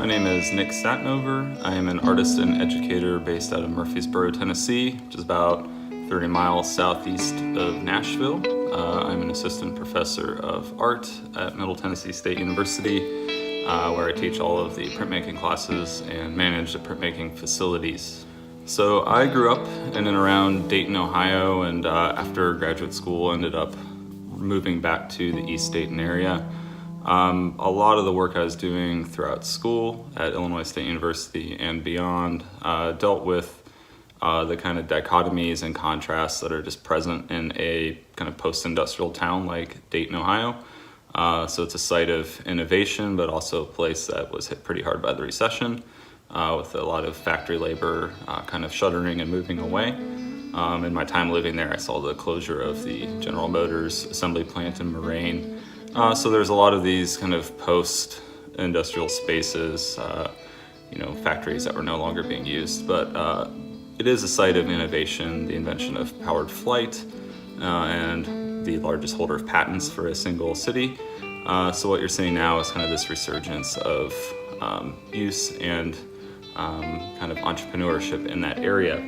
name is Nick Satinover. I am an artist and educator based out of Murfreesboro, Tennessee, which is about 30 miles southeast of Nashville. I'm an assistant professor of art at Middle Tennessee State University, where I teach all of the printmaking classes and manage the printmaking facilities. So I grew up in and around Dayton, Ohio, and after graduate school ended up moving back to the East Dayton area. A lot of the work I was doing throughout school at Illinois State University and beyond dealt with the kind of dichotomies and contrasts that are just present in a kind of post-industrial town like Dayton, Ohio. So it's a site of innovation, but also a place that was hit pretty hard by the recession, with a lot of factory labor kind of shuttering and moving away. In my time living there, I saw the closure of the General Motors assembly plant in Moraine. So there's a lot of these kind of post-industrial spaces, factories that were no longer being used. But it is a site of innovation, the invention of powered flight, and the largest holder of patents for a single city. So what you're seeing now is kind of this resurgence of use and kind of entrepreneurship in that area.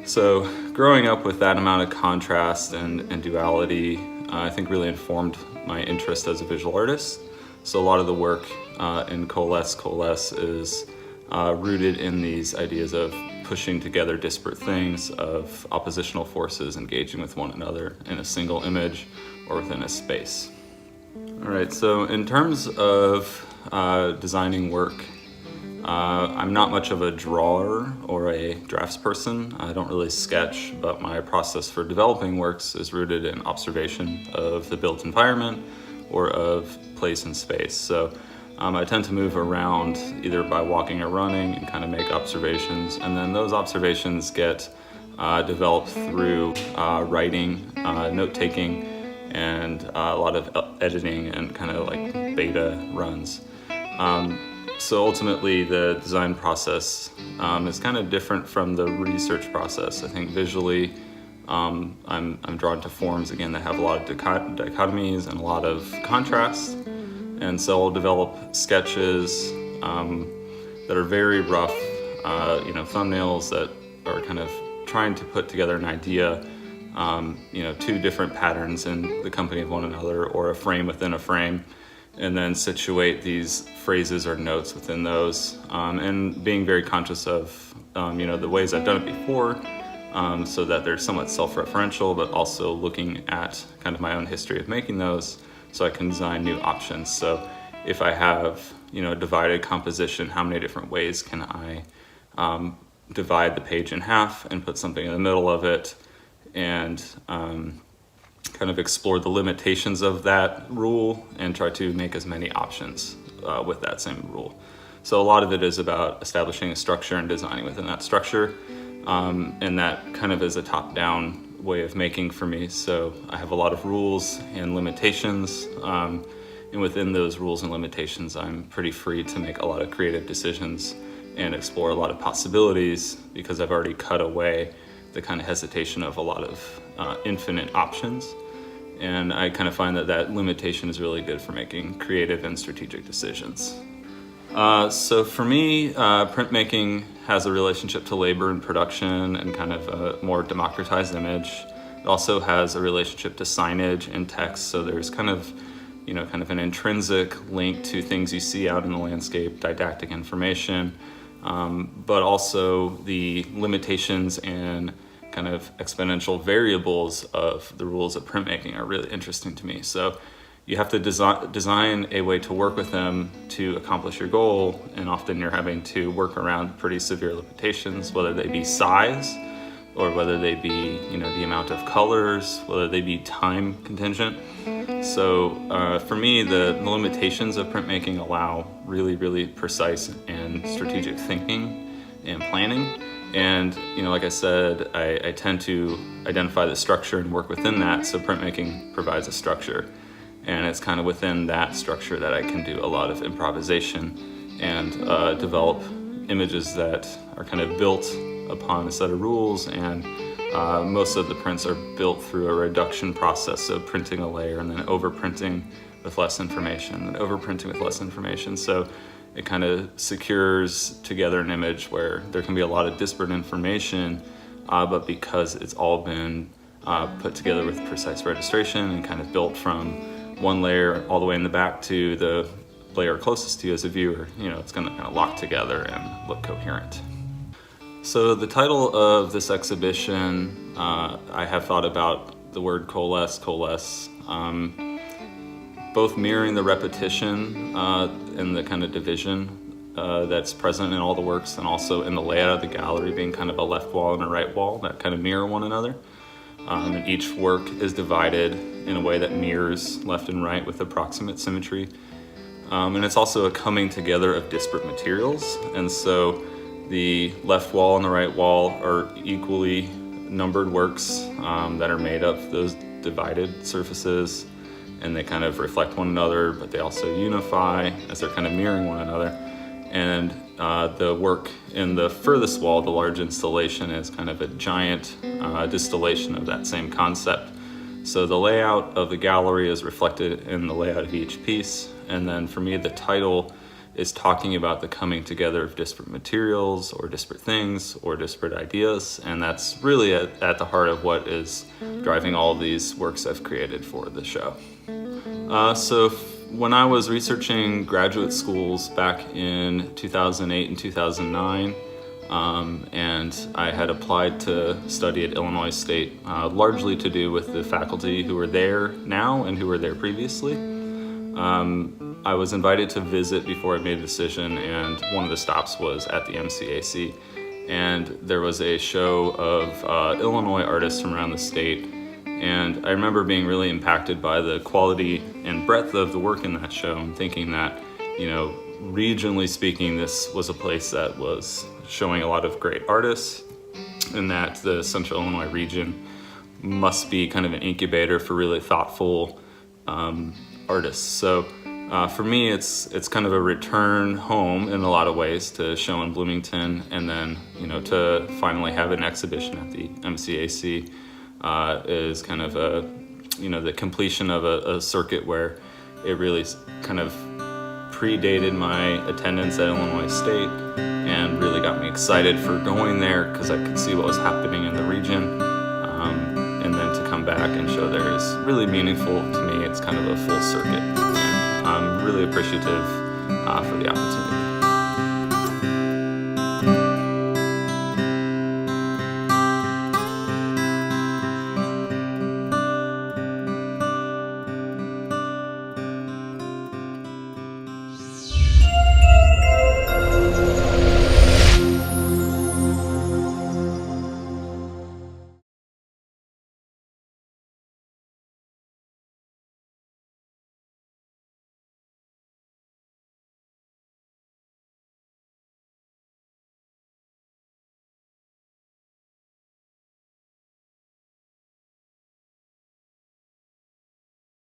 So growing up with that amount of contrast and duality, I think really informed my interest as a visual artist. So a lot of the work in Coalesce is rooted in these ideas of pushing together disparate things, of oppositional forces engaging with one another in a single image or within a space. All right, so in terms of designing work, I'm not much of a drawer or a draftsperson. I don't really sketch, but my process for developing works is rooted in observation of the built environment or of place and space. So I tend to move around either by walking or running and kind of make observations, and then those observations get developed through writing, note-taking, and a lot of editing and kind of like beta runs. So ultimately, the design process is kind of different from the research process. I think visually, I'm drawn to forms, again, that have a lot of dichotomies and a lot of contrast. And so I'll develop sketches that are very rough, thumbnails that are kind of trying to put together an idea, two different patterns in the company of one another or a frame within a frame, and then situate these phrases or notes within those, and being very conscious of, the ways I've done it before, so that they're somewhat self-referential, but also looking at kind of my own history of making those so I can design new options. So if I have, a divided composition, how many different ways can I divide the page in half and put something in the middle of it, and kind of explore the limitations of that rule and try to make as many options with that same rule. So a lot of it is about establishing a structure and designing within that structure, and that kind of is a top-down way of making for me. So I have a lot of rules and limitations, and within those rules and limitations, I'm pretty free to make a lot of creative decisions and explore a lot of possibilities because I've already cut away the kind of hesitation of a lot of infinite options. And I kind of find that limitation is really good for making creative and strategic decisions. So for me, printmaking has a relationship to labor and production and kind of a more democratized image. It also has a relationship to signage and text. So there's kind of an intrinsic link to things you see out in the landscape, didactic information, but also the limitations and kind of exponential variables of the rules of printmaking are really interesting to me. So you have to design a way to work with them to accomplish your goal, and often you're having to work around pretty severe limitations, whether they be size or whether they be the amount of colors, whether they be time contingent. So for me, the limitations of printmaking allow really, really precise and strategic thinking and planning. And like I said, I tend to identify the structure and work within that. So printmaking provides a structure, and it's kind of within that structure that I can do a lot of improvisation and develop images that are kind of built upon a set of rules. And most of the prints are built through a reduction process, so printing a layer and then overprinting with less information and overprinting with less information. So it kind of secures together an image where there can be a lot of disparate information, but because it's all been put together with precise registration and kind of built from one layer all the way in the back to the layer closest to you as a viewer, it's going to kind of lock together and look coherent. So the title of this exhibition, I have thought about the word coalesce, both mirroring the repetition and the kind of division that's present in all the works, and also in the layout of the gallery being kind of a left wall and a right wall that kind of mirror one another. And each work is divided in a way that mirrors left and right with approximate symmetry. And it's also a coming together of disparate materials. And so the left wall and the right wall are equally numbered works that are made of those divided surfaces, and they kind of reflect one another, but they also unify as they're kind of mirroring one another. And the work in the furthest wall, the large installation, is kind of a giant distillation of that same concept. So the layout of the gallery is reflected in the layout of each piece. And then for me, the title is talking about the coming together of disparate materials or disparate things or disparate ideas. And that's really at the heart of what is driving all of these works I've created for the show. So when I was researching graduate schools back in 2008 and 2009, and I had applied to study at Illinois State, largely to do with the faculty who are there now and who were there previously. I was invited to visit before I made a decision, and one of the stops was at the MCAC. And there was a show of Illinois artists from around the state. And I remember being really impacted by the quality and breadth of the work in that show, and thinking that, regionally speaking, this was a place that was showing a lot of great artists, and that the Central Illinois region must be kind of an incubator for really thoughtful artists. So for me, it's kind of a return home in a lot of ways to show in Bloomington, and then to finally have an exhibition at the MCAC is kind of the completion of a circuit where it really kind of predated my attendance at Illinois State and really got me excited for going there because I could see what was happening in the region. And then to come back and show there is really meaningful to me. It's kind of a full circuit, and I'm really appreciative for the opportunity.